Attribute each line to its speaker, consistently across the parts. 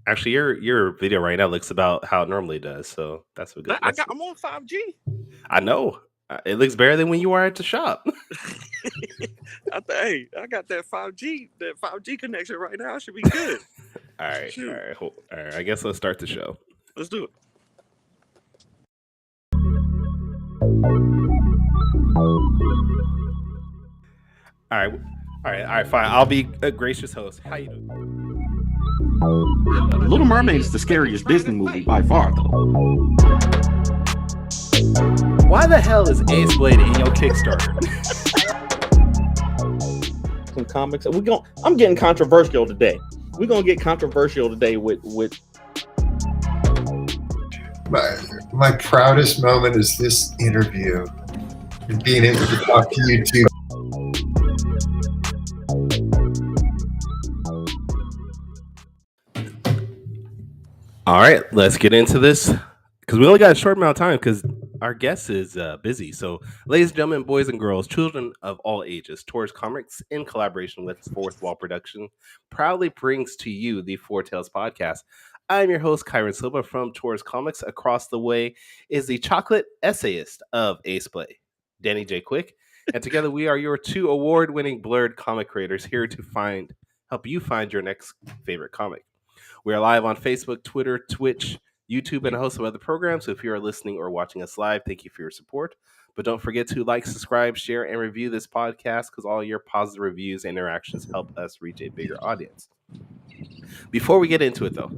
Speaker 1: Actually, your video right now looks about how it normally does. So that's a good.
Speaker 2: I'm on 5G.
Speaker 1: I know. It looks better than when you were at the shop.
Speaker 2: Hey, I got that 5G connection right now. I should be good.
Speaker 1: All right, all
Speaker 2: Shoot,
Speaker 1: right, all right. I guess let's start the show.
Speaker 2: let's do it.
Speaker 1: All right, all right, all right. Fine. I'll be a gracious host. How you doing?
Speaker 3: Little Mermaid is the scariest Disney movie by far, though.
Speaker 1: Why the hell is Aceblade in your Kickstarter?
Speaker 3: Some comics. I'm getting controversial today. We're gonna get controversial today with.
Speaker 4: My proudest moment is this interview and being able to talk to you two.
Speaker 1: All right, let's get into this because we only got a short amount of time because our guest is busy. So, ladies and gentlemen, boys and girls, children of all ages, Taurus Comics, in collaboration with Fourth Wall Production, proudly brings to you the Four Tales podcast. I'm your host, Kyron Silva from Taurus Comics. Across the way is the chocolate essayist of Aceblade, Danny J. Quick. And together we are your two award-winning blurred comic creators here to help you find your next favorite comic. We are live on Facebook, Twitter, Twitch, YouTube, and a host of other programs. So if you are listening or watching us live, thank you for your support. But don't forget to like, subscribe, share, and review this podcast because all your positive reviews and interactions help us reach a bigger audience. Before we get into it, though,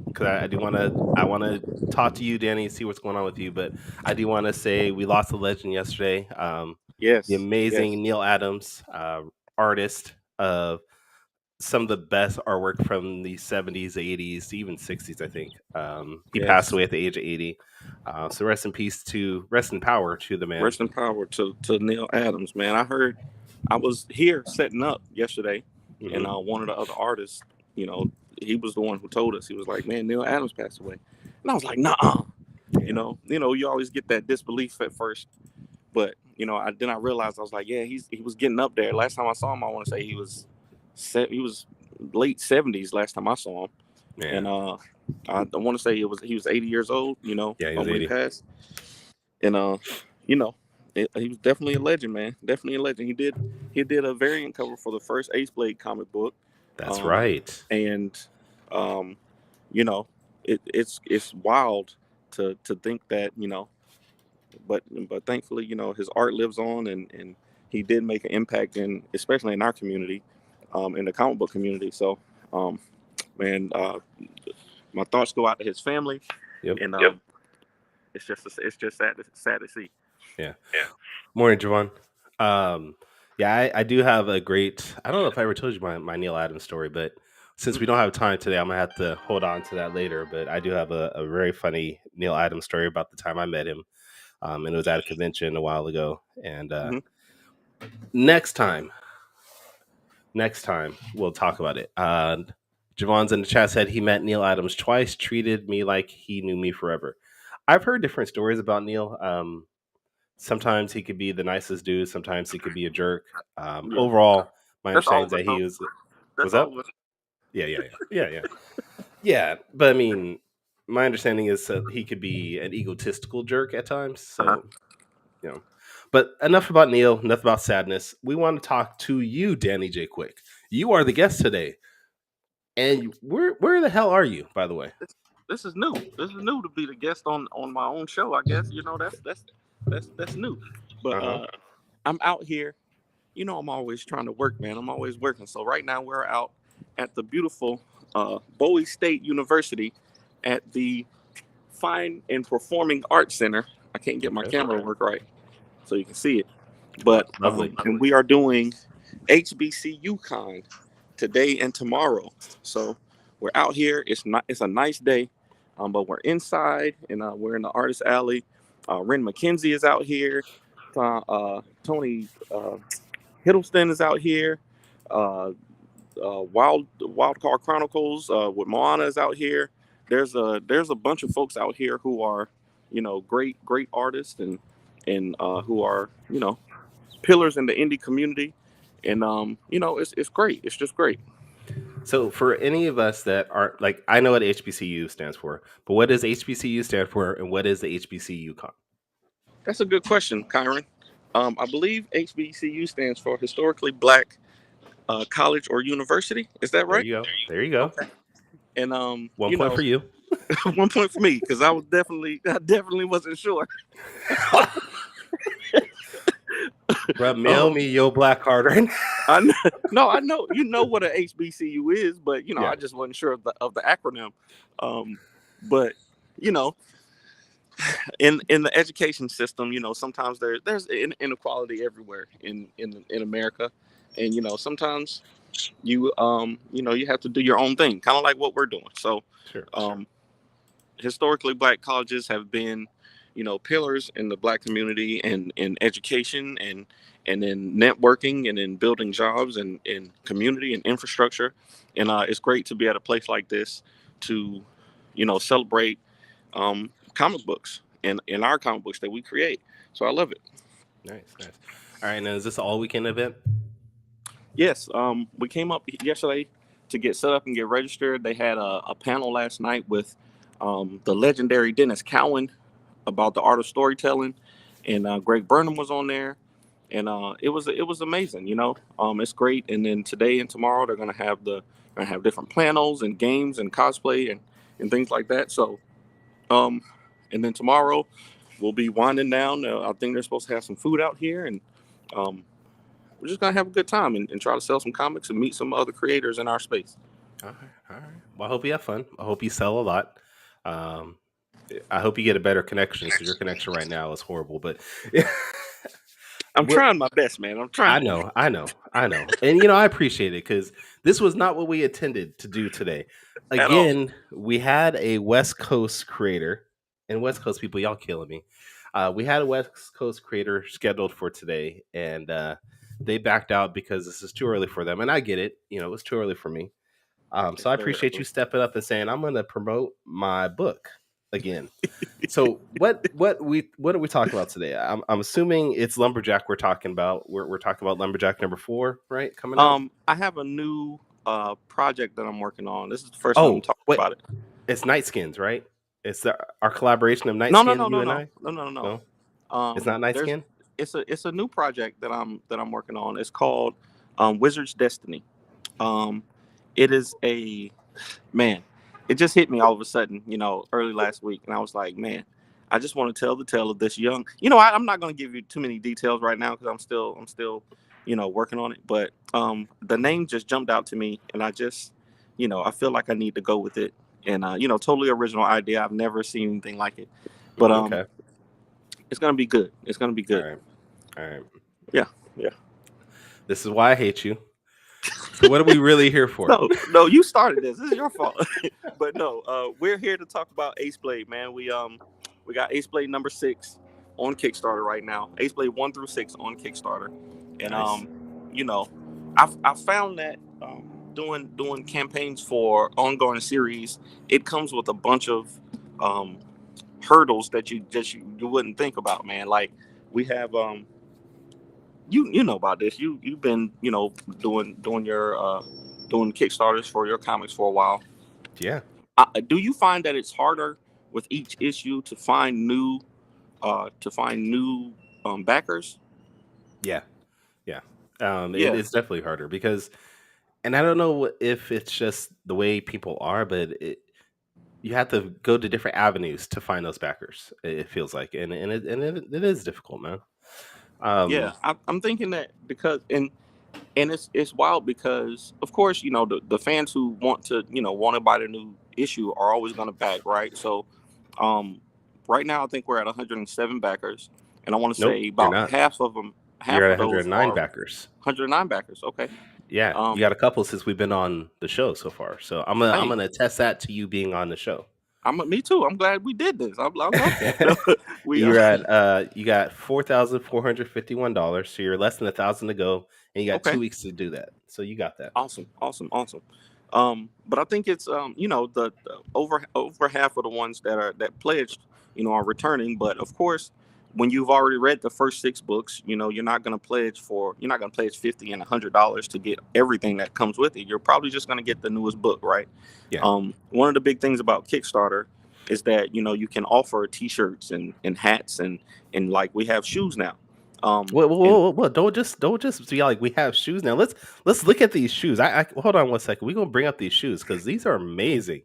Speaker 1: because I want to talk to you, Danny, and see what's going on with you. But I do want to say we lost a legend yesterday.
Speaker 2: Yes,
Speaker 1: The amazing
Speaker 2: yes.
Speaker 1: Neil Adams, artist of some of the best artwork from the 70s, 80s, even 60s, I think. He passed away at the age of 80. So rest in power to the man.
Speaker 2: Rest in power to Neil Adams, man. I was here setting up yesterday, and one of the other artists, he was the one who told us. He was like, "Man, Neil Adams passed away," and I was like, "Nah."
Speaker 1: Yeah.
Speaker 2: You always get that disbelief at first, but I realized I was like, "Yeah, he was getting up there." Last time I saw him, I want to say he was late 70s last time I saw him.
Speaker 1: Yeah.
Speaker 2: And I want to say he was 80 years old,
Speaker 1: Yeah, he was
Speaker 2: when
Speaker 1: 80.
Speaker 2: he passed. And he was definitely a legend, man. Definitely a legend. He did a variant cover for the first Aceblade comic book.
Speaker 1: That's right.
Speaker 2: And it's wild to think that, but thankfully, his art lives on, and he did make an impact especially in our community, in the comic book community. So, man, my thoughts go out to his family.
Speaker 1: Yep.
Speaker 2: And it's just sad to see.
Speaker 1: Yeah. Morning, Javon. Yeah, I do have a great. I don't know if I ever told you my Neil Adams story, but since we don't have time today, I'm gonna have to hold on to that later. But I do have a very funny Neil Adams story about the time I met him. And it was at a convention a while ago. And next time we'll talk about it. Javon's in the chat said he met Neil Adams twice, treated me like he knew me forever. I've heard different stories about Neil. Sometimes he could be the nicest dude. Sometimes he could be a jerk. Overall, my understanding is that he was. What's up? Yeah. But I mean, my understanding is that he could be an egotistical jerk at times. So, But enough about Neil. Enough about sadness. We want to talk to you, Danny J. Quick. You are the guest today. And where the hell are you, by the way?
Speaker 2: This is new. This is new to be the guest on my own show. I guess that's new. But I'm out here. I'm always trying to work, man. I'm always working. So right now we're out at the beautiful Bowie State University at the Fine and Performing Arts Center. I can't get my camera to work right, so you can see it. But and we are doing HBCU Con today and tomorrow. So we're out here. It's a nice day, but we're inside, and we're in the artist alley. Ren McKenzie is out here. Tony Hiddleston is out here. Wild Card Chronicles with Moana is out here. There's a bunch of folks out here who are great artists and who are pillars in the indie community, and it's great. It's just great.
Speaker 1: So for any of us that aren't like, I know what HBCU stands for, but what does HBCU stand for, and what is the HBCU con?
Speaker 2: That's a good question, Kyron. I believe HBCU stands for Historically Black College or University. Is that
Speaker 1: There
Speaker 2: right?
Speaker 1: you go. There you go.
Speaker 2: Okay. And
Speaker 1: 1 point for you.
Speaker 2: 1 point for me because I definitely wasn't sure.
Speaker 1: Bro, mail me your black card right now.
Speaker 2: I know you know what a HBCU is, but
Speaker 1: Yeah.
Speaker 2: I just wasn't sure of the acronym. But you know, in the education system, sometimes there's inequality everywhere in America, and sometimes you you have to do your own thing, kind of like what we're doing. So,
Speaker 1: Sure.
Speaker 2: historically black colleges have been, pillars in the black community and in education and in networking and in building jobs and in community and infrastructure. And it's great to be at a place like this to, celebrate comic books and in our comic books that we create. So I love it.
Speaker 1: Nice. All right, now is this all weekend event?
Speaker 2: Yes, we came up yesterday to get set up and get registered. They had a panel last night with the legendary Dennis Cowan about the art of storytelling, and Greg Burnham was on there, and it was amazing. It's great. And then today and tomorrow they're gonna have different panels and games and cosplay and things like that. So, and then tomorrow we'll be winding down. I think they're supposed to have some food out here, and we're just gonna have a good time and try to sell some comics and meet some other creators in our space.
Speaker 1: All right. Well, I hope you have fun. I hope you sell a lot. I hope you get a better connection because your connection right now is horrible. But
Speaker 2: I'm trying my best, man. I'm trying.
Speaker 1: I know. And I appreciate it because this was not what we intended to do today. Again, we had a West Coast creator, and West Coast people, y'all killing me. We had a West Coast creator scheduled for today, and they backed out because this is too early for them. And I get it. It was too early for me. So I appreciate you stepping up and saying, I'm going to promote my book again. So what are we talking about today? I'm assuming it's Lumberjack we're talking about. We're talking about Lumberjack number 4, right? Coming up.
Speaker 2: I have a new project that I'm working on. This is the first time I'm talking about it.
Speaker 1: It's Night Skins, right? It's our collaboration of Night
Speaker 2: No,
Speaker 1: Skin.
Speaker 2: no.
Speaker 1: It's not Night Skin.
Speaker 2: It's a new project that I'm working on. It's called Wizard's Destiny. It is it just hit me all of a sudden, early last week, and I was like, man, I just want to tell the tale of this young. I'm not going to give you too many details right now because I'm still, working on it. But the name just jumped out to me, and I just, I feel like I need to go with it. And totally original idea. I've never seen anything like it. But
Speaker 1: okay.
Speaker 2: It's gonna be good. It's gonna be good.
Speaker 1: All right.
Speaker 2: Yeah.
Speaker 1: This is why I hate you. So what are we really here for?
Speaker 2: No, you started this. This is your fault. But no, we're here to talk about Aceblade, man. We got Aceblade number 6 on Kickstarter right now. Aceblade 1 through 6 on Kickstarter. And
Speaker 1: nice.
Speaker 2: I found that doing campaigns for ongoing series, it comes with a bunch of hurdles that you wouldn't think about, man. Like we have you know about this. You've been doing your doing Kickstarters for your comics for a while.
Speaker 1: Yeah.
Speaker 2: Do you find that it's harder with each issue to find new backers?
Speaker 1: Yeah. It's definitely harder because, and I don't know if it's just the way people are, but you have to go to different avenues to find those backers. It feels like, and it is difficult, man.
Speaker 2: Yeah, I'm thinking that because and it's wild because of course the fans who want to buy the new issue are always going to back, right? So right now I think we're at 107 backers, and I want to say about half of them.
Speaker 1: You're at 109 backers.
Speaker 2: 109 backers. Okay.
Speaker 1: Yeah, you got a couple since we've been on the show so far. So I'm gonna attest that to you being on the show.
Speaker 2: Me too. I'm glad we did this. I love that.
Speaker 1: You're at you got $4,451, so you're less than $1,000 to go, and you got 2 weeks to do that. So you got that.
Speaker 2: Awesome. But I think it's the over half of the ones that pledged are returning. But of course, when you've already read the first 6 books, you're not going to pledge $50 and $100 to get everything that comes with it. You're probably just going to get the newest book, right?
Speaker 1: Yeah.
Speaker 2: One of the big things about Kickstarter is that you can offer t-shirts and hats and like we have shoes now.
Speaker 1: Whoa! Don't just be like we have shoes now. Let's look at these shoes. I hold on one second. We're gonna bring up these shoes because these are amazing.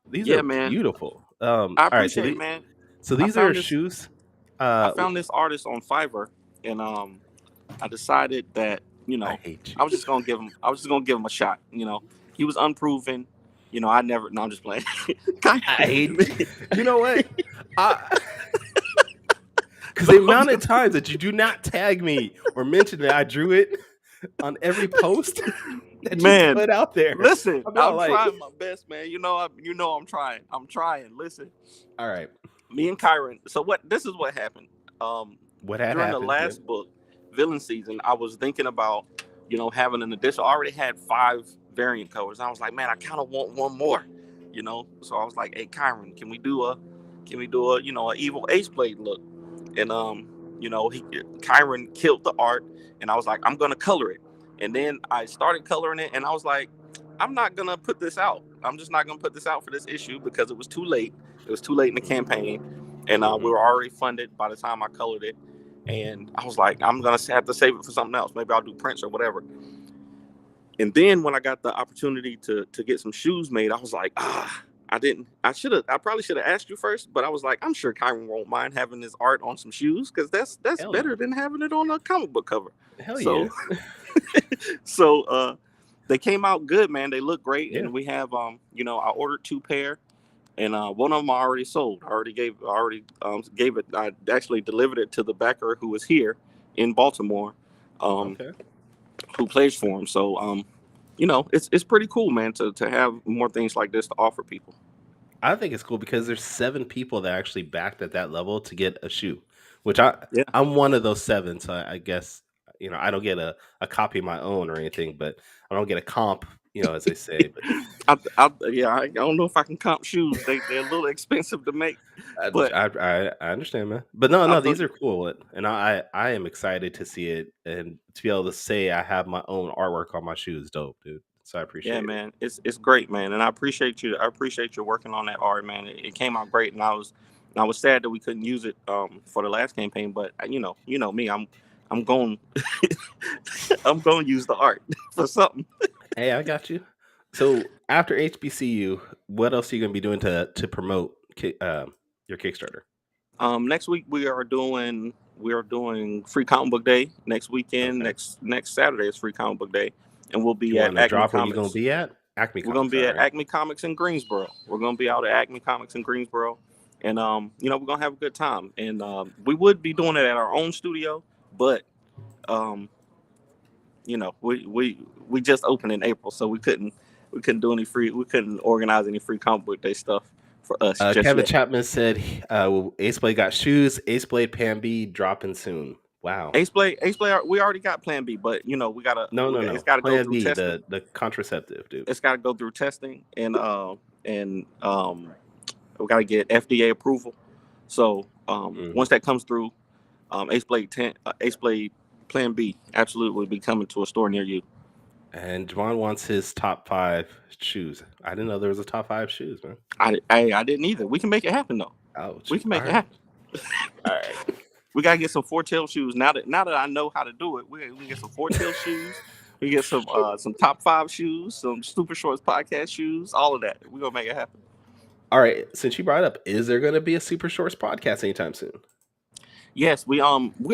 Speaker 1: These are
Speaker 2: man,
Speaker 1: beautiful.
Speaker 2: I
Speaker 1: All right,
Speaker 2: appreciate it, man.
Speaker 1: so
Speaker 2: I
Speaker 1: these are
Speaker 2: found this
Speaker 1: shoes.
Speaker 2: I found this artist on Fiverr, and I decided that
Speaker 1: I hate you.
Speaker 2: I was just gonna give him a shot. He was unproven. I never. No, I'm just playing.
Speaker 1: I hate you. You know what? Because the amount of times that you do not tag me or mention that I drew it on every post that you put out there.
Speaker 2: Listen, I'm trying my best, man. I'm trying. Listen.
Speaker 1: All right.
Speaker 2: Me and Kyron. So this is what happened.
Speaker 1: What had
Speaker 2: during
Speaker 1: happened,
Speaker 2: the last book, Villain Season, I was thinking about, having an addition. I already had 5 variant covers. I was like, man, I kind of want one more, So I was like, hey, Kyron, can we do a evil Aceblade look? And Kyron killed the art, and I was like, I'm gonna color it. And then I started coloring it, and I was like, I'm not gonna put this out. I'm just not gonna put this out for this issue because it was too late. It was too late in the campaign, and we were already funded by the time I colored it. And I was like, I'm gonna have to save it for something else. Maybe I'll do prints or whatever. And then when I got the opportunity to get some shoes made, I was like, I probably should have asked you first, but I was like, I'm sure Kyron won't mind having his art on some shoes because that's
Speaker 1: Hell
Speaker 2: better
Speaker 1: yeah.
Speaker 2: than having it on a comic book cover.
Speaker 1: Hell
Speaker 2: So,
Speaker 1: yeah.
Speaker 2: so they came out good, man. They look great,
Speaker 1: Yeah.
Speaker 2: and we have I ordered 2 pair, and one of them I already sold. I gave it. I actually delivered it to the backer who was here in Baltimore,
Speaker 1: Okay.
Speaker 2: who plays for him. So it's pretty cool, man, to have more things like this to offer people.
Speaker 1: I think it's cool because there's 7 people that actually backed at that level to get a shoe, which
Speaker 2: Yeah.
Speaker 1: I'm one of those 7. So I guess I don't get a copy of my own or anything, but I don't get a comp, as they say. But
Speaker 2: I don't know if I can comp shoes. They're a little expensive to make. But
Speaker 1: I understand, man. But no, these are cool, and I am excited to see it and to be able to say I have my own artwork on my shoes. Dope, dude. So I appreciate it.
Speaker 2: man, it's great, man, and I appreciate you. I appreciate you working on that art, man. It came out great, and I was sad that we couldn't use it for the last campaign. But you know me, I'm going I'm going to use the art for something.
Speaker 1: Hey, I got you. So after HBCU, what else are you gonna be doing to promote your Kickstarter?
Speaker 2: Next week we are doing Free Comic Book Day. Next weekend,
Speaker 1: Okay.
Speaker 2: next Saturday is Free Comic Book Day, and we'll be
Speaker 1: You
Speaker 2: at
Speaker 1: want to
Speaker 2: Acme
Speaker 1: drop where you
Speaker 2: Comics.
Speaker 1: gonna be at? Acme
Speaker 2: We're gonna
Speaker 1: Comics.
Speaker 2: be at
Speaker 1: all right.
Speaker 2: Acme Comics in Greensboro. We're gonna be out at Acme Comics in Greensboro, and we're gonna have a good time. And we would be doing it at our own studio, but we just opened in April, so we couldn't organize any free comic book day stuff for us. just
Speaker 1: Kevin
Speaker 2: yet.
Speaker 1: Chapman said Aceblade got shoes. Aceblade Pan B dropping soon. Wow.
Speaker 2: Aceblade, we already got Plan B, but we gotta
Speaker 1: No.
Speaker 2: It's gotta go
Speaker 1: Plan
Speaker 2: through
Speaker 1: B,
Speaker 2: testing.
Speaker 1: the contraceptive, dude.
Speaker 2: It's gotta go through testing, and we gotta get FDA approval. So once that comes through, Aceblade Plan B absolutely will be coming to a store near you.
Speaker 1: And Javon wants his top 5 shoes. I didn't know there was a top 5 shoes, man.
Speaker 2: I didn't either. We can make it happen though.
Speaker 1: Oh,
Speaker 2: We can make it happen.
Speaker 1: All right.
Speaker 2: We gotta get some 4-tail shoes. Now that I know how to do it, we can get some 4-tail shoes. We get some top 5 shoes, some Super Shorts podcast shoes, all of that. We're gonna make it happen.
Speaker 1: All right. Since you brought it up, is there going to be a Super Shorts podcast anytime soon?
Speaker 2: Yes, we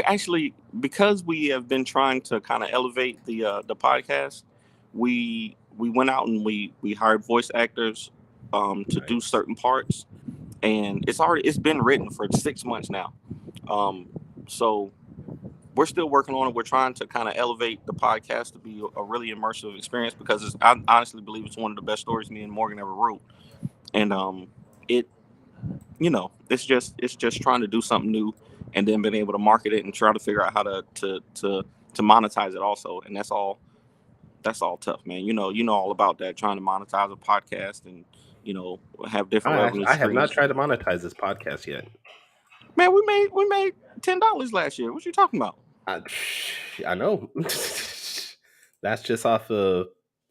Speaker 2: actually, because we have been trying to kind of elevate the podcast, we went out and we hired voice actors to do certain parts, and it's been written for 6 months now. So we're still working on it. We're trying to kind of elevate the podcast to be a really immersive experience because I honestly believe it's one of the best stories me and Morgan ever wrote, and it's just trying to do something new and then being able to market it and try to figure out how to monetize it also. And that's all tough, man. You know all about that, trying to monetize a podcast and have different revenue
Speaker 1: I have not
Speaker 2: streams.
Speaker 1: tried to monetize this podcast yet.
Speaker 2: Man, we made $10 last year. What you talking about?
Speaker 1: I know. That's just off of.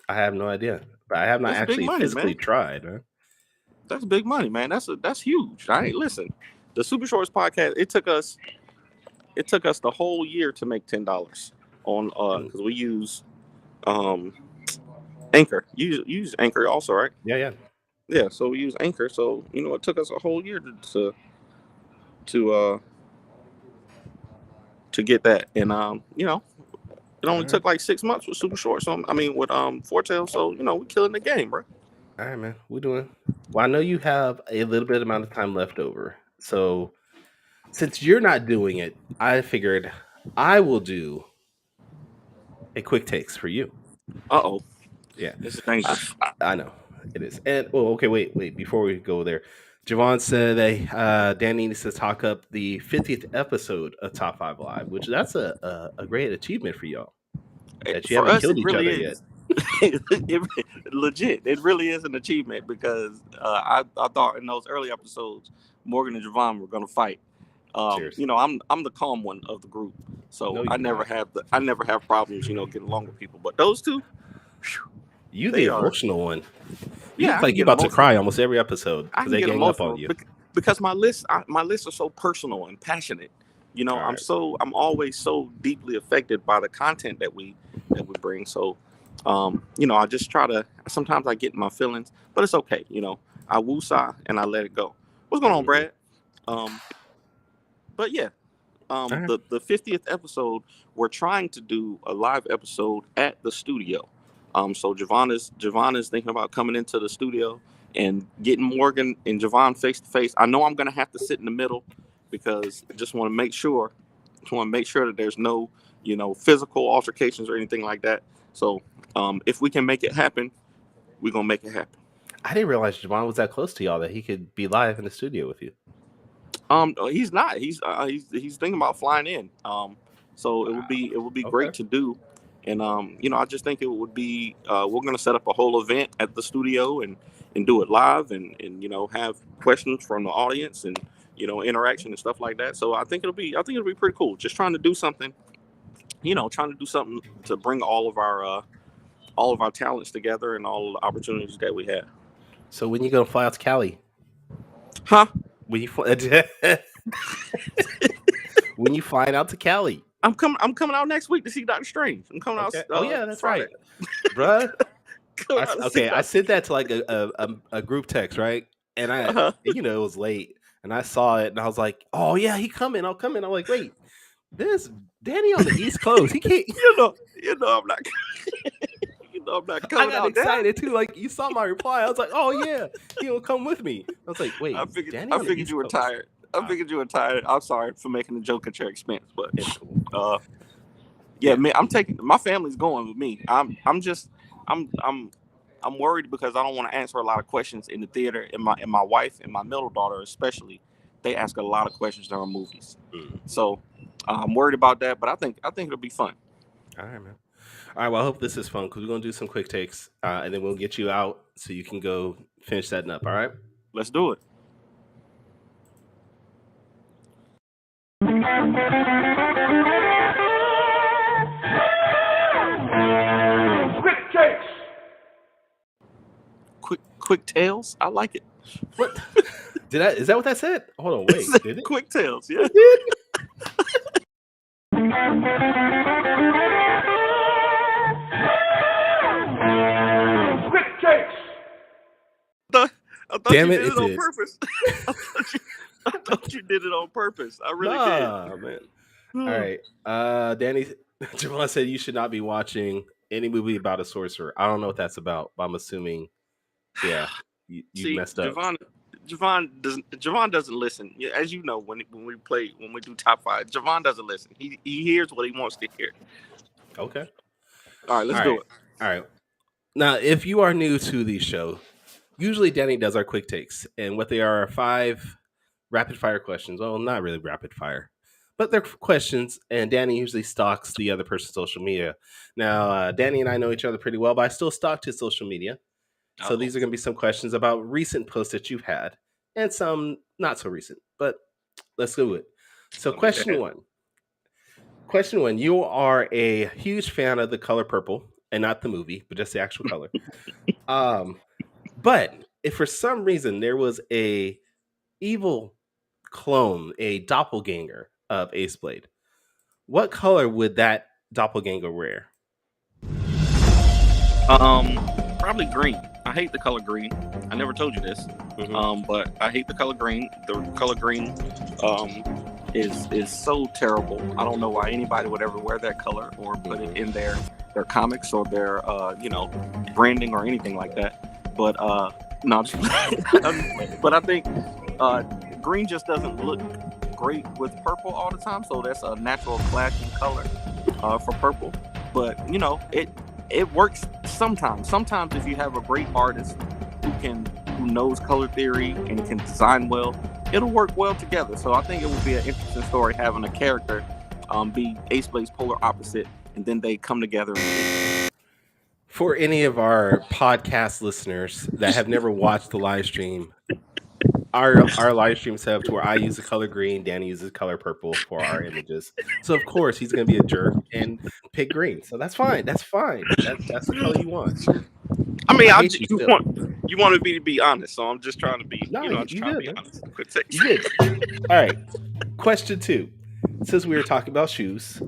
Speaker 1: I have no idea, but I have not
Speaker 2: That's big
Speaker 1: actually
Speaker 2: money,
Speaker 1: physically
Speaker 2: man.
Speaker 1: tried. Huh?
Speaker 2: That's big money, man. That's huge. Listen, the Super Shorts podcast. It took us the whole year to make $10 on because we use Anchor. You use Anchor also, right?
Speaker 1: Yeah.
Speaker 2: Yeah. So we use Anchor. So it took us a whole year to get that, and it only took like 6 months with Super Short. So I mean with Fortail. So we killing the game, bro.
Speaker 1: All right, man. We're doing. Well, I know you have a little bit amount of time left over. So since you're not doing it, I figured I will do a quick takes for you.
Speaker 2: Uh-oh.
Speaker 1: Yeah.
Speaker 2: This is dangerous.
Speaker 1: I know it is. And okay, wait. Before we go there, Javon said that Danny needs to talk up the 50th episode of Top 5 Live, which that's a great achievement for y'all. That you
Speaker 2: For
Speaker 1: haven't
Speaker 2: us,
Speaker 1: killed
Speaker 2: it
Speaker 1: each
Speaker 2: really
Speaker 1: other
Speaker 2: is. Legit, it really is an achievement because I thought in those early episodes, Morgan and Javon were going to fight.
Speaker 1: Cheers.
Speaker 2: I'm the calm one of the group, so
Speaker 1: No,
Speaker 2: I
Speaker 1: you're
Speaker 2: never
Speaker 1: not.
Speaker 2: have problems, getting along with people. But those two,
Speaker 1: You
Speaker 2: they
Speaker 1: the
Speaker 2: are.
Speaker 1: emotional one. You
Speaker 2: Yeah,
Speaker 1: look
Speaker 2: I
Speaker 1: like
Speaker 2: can
Speaker 1: you're
Speaker 2: get
Speaker 1: about to
Speaker 2: emotional.
Speaker 1: cry almost every episode
Speaker 2: I
Speaker 1: because
Speaker 2: can
Speaker 1: they
Speaker 2: get
Speaker 1: gang up
Speaker 2: emotional
Speaker 1: on you.
Speaker 2: because my lists are so personal and passionate.
Speaker 1: All
Speaker 2: I'm always so deeply affected by the content that we bring. So, I just try to. Sometimes I get in my feelings, but it's okay. I woosah and I let it go. What's going on, Brad? But yeah,
Speaker 1: right.
Speaker 2: the 50th episode, we're trying to do a live episode at the studio. So Javon is thinking about coming into the studio and getting Morgan and Javon face to face. I know I'm gonna have to sit in the middle because I just want to make sure that there's no physical altercations or anything like that. So if we can make it happen, we're gonna make it happen.
Speaker 1: I didn't realize Javon was that close to y'all that he could be live in the studio with you.
Speaker 2: He's not. He's thinking about flying in. So it would be great to do, and I just think it would be. We're gonna set up a whole event at the studio and do it live and have questions from the audience and interaction and stuff like that. So I think it'll be pretty cool. Just trying to do something, to bring all of our talents together and all the opportunities that we have.
Speaker 1: So when you gonna fly out to Cali?
Speaker 2: Huh?
Speaker 1: When you when you flying out to Cali?
Speaker 2: I'm coming out next week to see Dr. Strange. I'm coming out.
Speaker 1: Oh yeah, that's
Speaker 2: Friday.
Speaker 1: Right,
Speaker 2: bruh.
Speaker 1: I sent that to like a group text, right? And I, it was late, and I saw it, and I was like, "Oh yeah, he coming! I'll come in." I'm like, "Wait, this Danny on the East Coast? He can't."
Speaker 2: I'm not. I'm not coming
Speaker 1: I got
Speaker 2: out
Speaker 1: excited too. Like you saw my reply, I was like, "Oh yeah, he'll come with me." I was like, "Wait,
Speaker 2: I figured
Speaker 1: Danny
Speaker 2: you were tired. I'm sorry for making a joke at your expense, but man, my family's going with me. I'm worried because I don't want to answer a lot of questions in the theater, and my wife and my middle daughter especially, they ask a lot of questions during movies. So I'm worried about that, but I think it'll be fun.
Speaker 1: All right, man. All right, well, I hope this is fun because we're going to do some quick takes and then we'll get you out so you can go finish setting up. All right?
Speaker 2: Let's do it. Quick takes. Quick tales. I like it.
Speaker 1: What? Is that what that said? Hold on, wait. Did it?
Speaker 2: Quick tales, yeah. Quick takes. I thought
Speaker 1: Damn
Speaker 2: you
Speaker 1: it,
Speaker 2: did it
Speaker 1: it
Speaker 2: on
Speaker 1: did.
Speaker 2: purpose. I thought you did it on purpose. I really did.
Speaker 1: Man. All right. Danny, Javon said you should not be watching any movie about a sorcerer. I don't know what that's about, but I'm assuming, yeah, you messed up.
Speaker 2: Javon doesn't listen. As you know, when we do top 5, Javon doesn't listen. He hears what he wants to hear.
Speaker 1: Okay.
Speaker 2: All right, let's do it.
Speaker 1: All right. Now, if you are new to the show, usually Danny does our quick takes, and what they are 5 rapid fire questions. Well, not really rapid fire, but they're questions, and Danny usually stalks the other person's social media. Now, Danny and I know each other pretty well, but I still stalked his social media. So these are going to be some questions about recent posts that you've had, and some not so recent. But Let's do it. So,
Speaker 2: Okay, go
Speaker 1: question
Speaker 2: ahead.
Speaker 1: one. Question one. You are a huge fan of the color purple, and not the movie, but just the actual color. But if for some reason there was a evil clone, a doppelganger of Aceblade, what color would that doppelganger wear?
Speaker 2: Probably green. I hate the color green. I never told you this. But I hate the color green. The color green is so terrible. I don't know why anybody would ever wear that color or put it in their comics or their branding or anything like that. But no, I'm just but I think green just doesn't look great with purple all the time. So that's a natural clashing color for purple. But it works sometimes. Sometimes if you have a great artist who knows color theory and can design well, it'll work well together. So I think it would be an interesting story having a character be Aceblade's polar opposite, and then they come together.
Speaker 1: For any of our podcast listeners that have never watched the live stream, our live stream set up to where I use the color green, Danny uses color purple for our images. So of course he's going to be a jerk and pick green. So that's fine. That's fine. That's the color you want.
Speaker 2: I mean,
Speaker 1: I hate you still.
Speaker 2: you wanted me to be honest, so I'm just trying to be.
Speaker 1: No,
Speaker 2: I'm just
Speaker 1: you
Speaker 2: trying
Speaker 1: did,
Speaker 2: to be
Speaker 1: man.
Speaker 2: honest. Quit saying-
Speaker 1: You did. All right. Question 2. Since we were talking about shoes,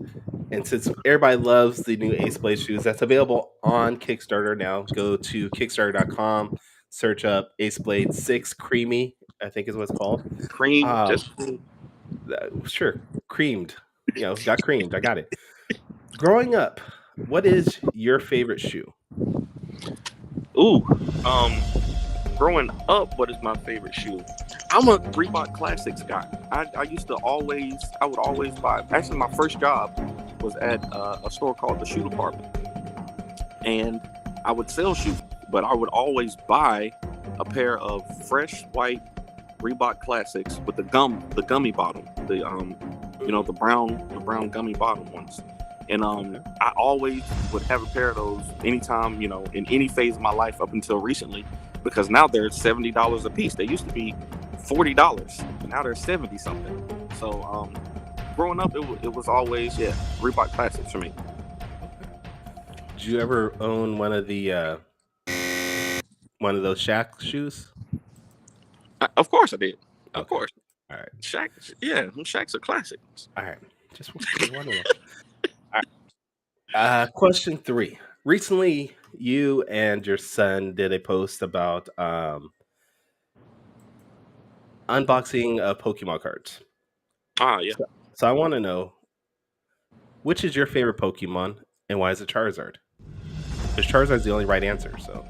Speaker 1: and since everybody loves the new Aceblade shoes, that's available on Kickstarter now. Go to Kickstarter.com, search up Aceblade 6 Creamy, I think is what it's called.
Speaker 2: Cream, just
Speaker 1: Sure, creamed. Got creamed. I got it. Growing up, what is your favorite shoe?
Speaker 2: growing up, what is my favorite shoe? I'm a Reebok Classics guy. I would always buy. Actually, my first job was at a store called the Shoe Department, and I would sell shoes, but I would always buy a pair of fresh white Reebok Classics with the gummy bottom, the brown gummy bottom ones. And I always would have a pair of those anytime, in any phase of my life up until recently, because now they're $70 a piece. They used to be $40, and now they're 70 something. So growing up, it was always Reebok Classics for me.
Speaker 1: Did you ever own one of those Shaq shoes?
Speaker 2: Of course I did. Of
Speaker 1: Okay.
Speaker 2: course.
Speaker 1: All right.
Speaker 2: Shaq, Shaq's are classics.
Speaker 1: All right. Just wondering. All right. Question 3. Recently, you and your son did a post about unboxing of Pokemon cards.
Speaker 2: Yeah.
Speaker 1: So I want to know, which is your favorite Pokemon and why is it Charizard? Because Charizard's the only right answer. So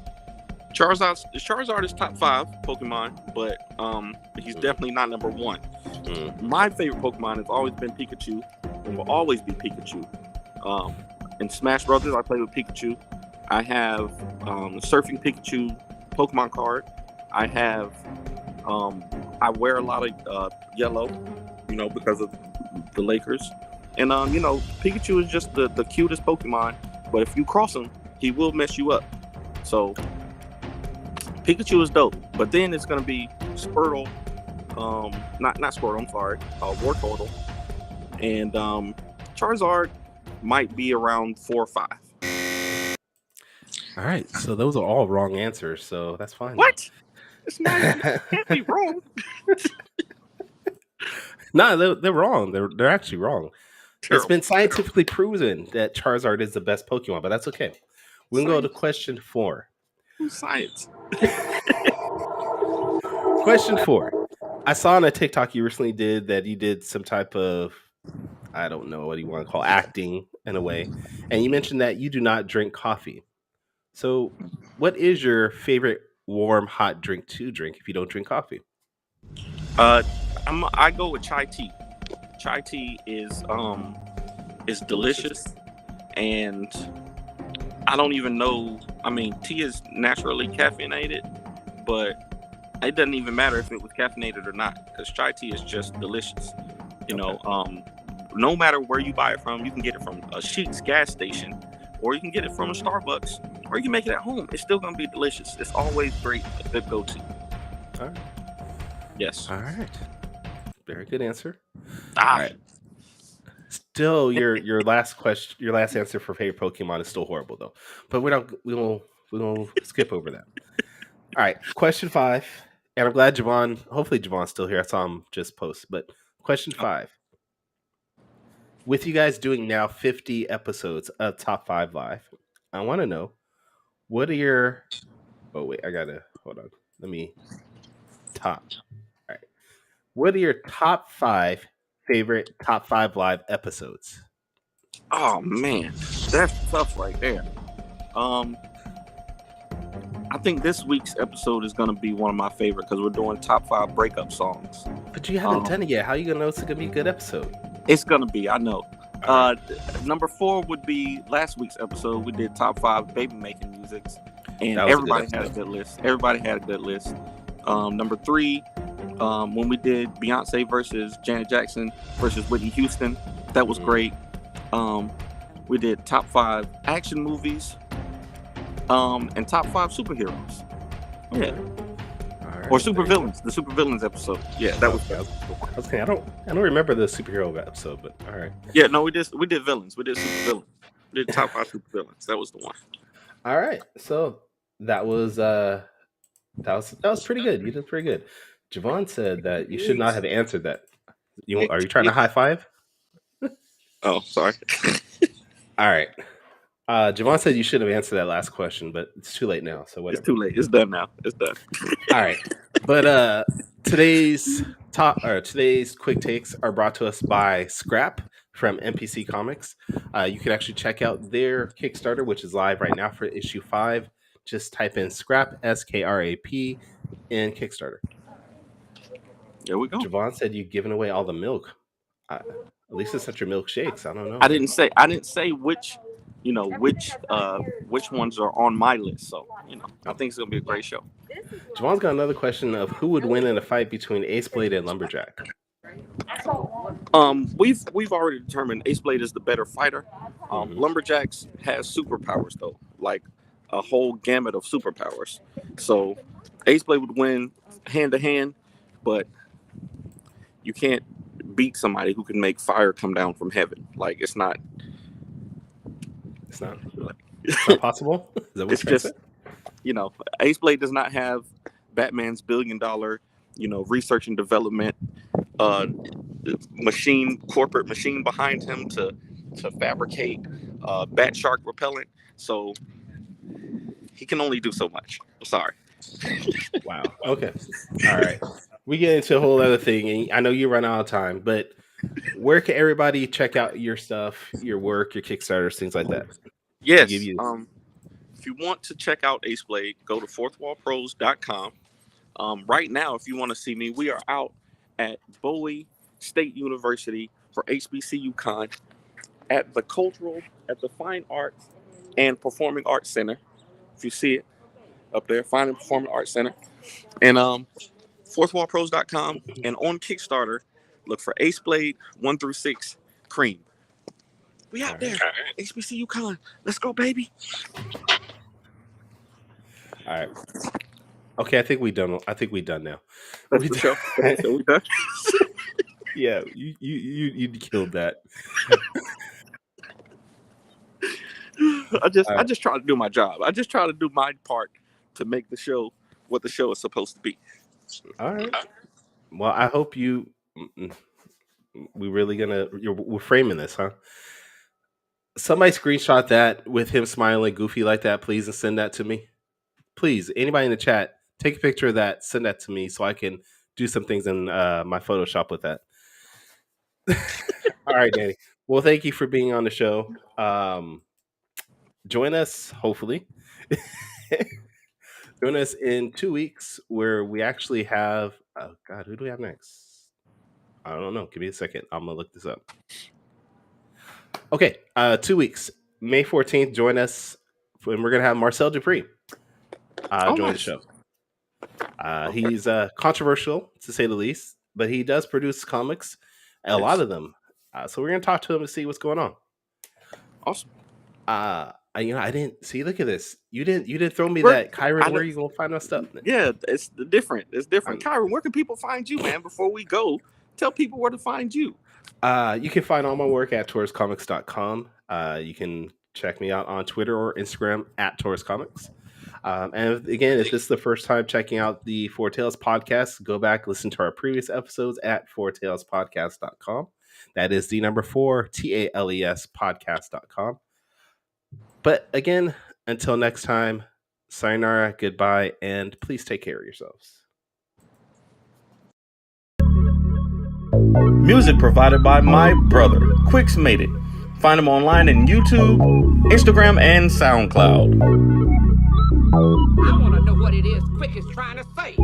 Speaker 2: Charizard is top 5 Pokemon, but he's definitely not number 1. My favorite Pokemon has always been Pikachu and will always be Pikachu. In Smash Brothers, I play with Pikachu. I have Surfing Pikachu Pokemon card. I have I wear a lot of yellow, because of the Lakers. And Pikachu is just the cutest Pokemon, but if you cross him, he will mess you up. So Pikachu is dope, but then it's gonna be Squirtle, not Squirtle, I'm sorry, Wartortle, and Charizard might be around 4 or 5.
Speaker 1: all right, so those are all wrong answers, so that's fine.
Speaker 2: What? It's not can't be wrong.
Speaker 1: No, they're wrong. They're actually wrong.
Speaker 2: Terrible.
Speaker 1: It's been scientifically proven that Charizard is the best Pokemon, but that's okay. We can go to question 4.
Speaker 2: Science.
Speaker 1: Question 4. I saw on a TikTok you recently did that you did some type of, I don't know what you want to call acting in a way, and you mentioned that you do not drink coffee. So, what is your favorite warm, hot drink to drink if you don't drink coffee?
Speaker 2: I go with chai tea. Chai tea is delicious, and I don't even know. I mean, tea is naturally caffeinated, but it doesn't even matter if it was caffeinated or not, because chai tea is just delicious. No matter where you buy it from, you can get it from a Sheetz gas station, or you can get it from a Starbucks, or you can make it at home. It's still gonna be delicious. It's always great, a good go-to.
Speaker 1: All right.
Speaker 2: Yes.
Speaker 1: All right. Very good answer.
Speaker 2: Ah,
Speaker 1: All right. Still, your last question, your last answer for favorite Pokemon is still horrible though. But we will skip over that. All right, question 5, and I'm glad Javon. Hopefully, Javon's still here. I saw him just post. But question 5, with you guys doing now 50 episodes of Top 5 Live, I want to know what are your. Oh wait, I gotta hold on. Let me top. All right, what are your top 5 favorite Top 5 Live episodes?
Speaker 2: oh man, that's tough right there. I think this week's episode is gonna be one of my favorite because we're doing top 5 breakup songs.
Speaker 1: But you haven't done it yet. How are you gonna know it's gonna be a good episode?
Speaker 2: It's gonna be, I know. Number 4 would be last week's episode. We did top 5 baby making musics, and
Speaker 1: That was a good
Speaker 2: everybody had a
Speaker 1: episode.
Speaker 2: good list. Everybody had a good list. Number 3, when we did Beyonce versus Janet Jackson versus Whitney Houston, that was great. We did top 5 action movies, and top 5 superheroes. Yeah.
Speaker 1: All right,
Speaker 2: Or
Speaker 1: there you go.
Speaker 2: supervillains. The supervillains episode. Yeah, that was.
Speaker 1: Okay, I was kidding. I don't remember the superhero episode, but all right.
Speaker 2: Yeah, no, we did villains. We did supervillains. We did top 5 supervillains. That was the one.
Speaker 1: All right. So that was pretty good. You did pretty good. Javon said that you should not have answered that. Are you trying to high five?
Speaker 2: Oh, sorry.
Speaker 1: All right. Javon said you should have answered that last question, but it's too late now. So whatever.
Speaker 2: It's too late. It's done now. It's done.
Speaker 1: All right. But today's quick takes are brought to us by Scrap from NPC Comics. You can actually check out their Kickstarter, which is live right now for issue 5. Just type in Scrap SKRAP in Kickstarter.
Speaker 2: There we go.
Speaker 1: Javon said you've given away all the milk. At least it's not your milkshakes. I don't know.
Speaker 2: I didn't say which ones are on my list. So, I think it's gonna be a great show.
Speaker 1: Javon's got another question of who would win in a fight between Aceblade and Lumberjack.
Speaker 2: We've already determined Aceblade is the better fighter. Lumberjacks has superpowers though, like a whole gamut of superpowers. So Aceblade would win hand to hand, but you can't beat somebody who can make fire come down from heaven. Like it's not
Speaker 1: possible. Is that what
Speaker 2: it's just Aceblade does not have Batman's $1 billion research and development corporate machine behind him to fabricate bat shark repellent. So he can only do so much. Sorry.
Speaker 1: Wow. Okay. All right. We get into a whole other thing, and I know you run out of time, but where can everybody check out your stuff, your work, your Kickstarters, things like that?
Speaker 2: Yes. If you want to check out Aceblade, go to fourthwallpros.com. Right now, if you want to see me, we are out at Bowie State University for HBCU Con at the Fine Arts and Performing Arts Center. If you see it up there, Fine and Performing Arts Center. And fourthwallpros.com, and on Kickstarter, look for Aceblade 1 through 6 Cream. We out there, HBCU Con. Let's go, baby.
Speaker 1: All right. Okay, I think we done now.
Speaker 2: That's the show. We done.
Speaker 1: Yeah, you killed that.
Speaker 2: I just try to do my job. I just try to do my part to make the show what the show is supposed to be.
Speaker 1: All right. Well, I hope we're framing this, huh? Somebody screenshot that with him smiling goofy like that, please, and send that to me. Please, anybody in the chat, take a picture of that, send that to me so I can do some things in my Photoshop with that. All right, Danny. Well, thank you for being on the show. Join us, hopefully. Join us in 2 weeks where we actually have, oh God, who do we have next? I don't know. Give me a second. I'm going to look this up. Okay, 2 weeks. May 14th, join us. And we're going to have Marcel Dupree join the show. He's controversial, to say the least, but he does produce comics, a lot of them. So we're going to talk to him and see what's going on.
Speaker 2: Awesome.
Speaker 1: I didn't see. Look at this. You didn't throw me that, Kyron. Where are you gonna find our stuff?
Speaker 2: Yeah, it's different. Kyron, where can people find you, man? Before we go, tell people where to find you.
Speaker 1: You can find all my work at TaurusComics.com. You can check me out on Twitter or Instagram at TaurusComics. And again, if this is the first time checking out the Four Tales podcast, go back, listen to our previous episodes at fourtalespodcast.com. That is the number 4, TALES podcast.com. But again, until next time, sayonara, goodbye, and please take care of yourselves.
Speaker 3: Music provided by my brother, Quix Made It. Find him online in YouTube, Instagram, and SoundCloud.
Speaker 5: I want to know what it is Quick is trying to say.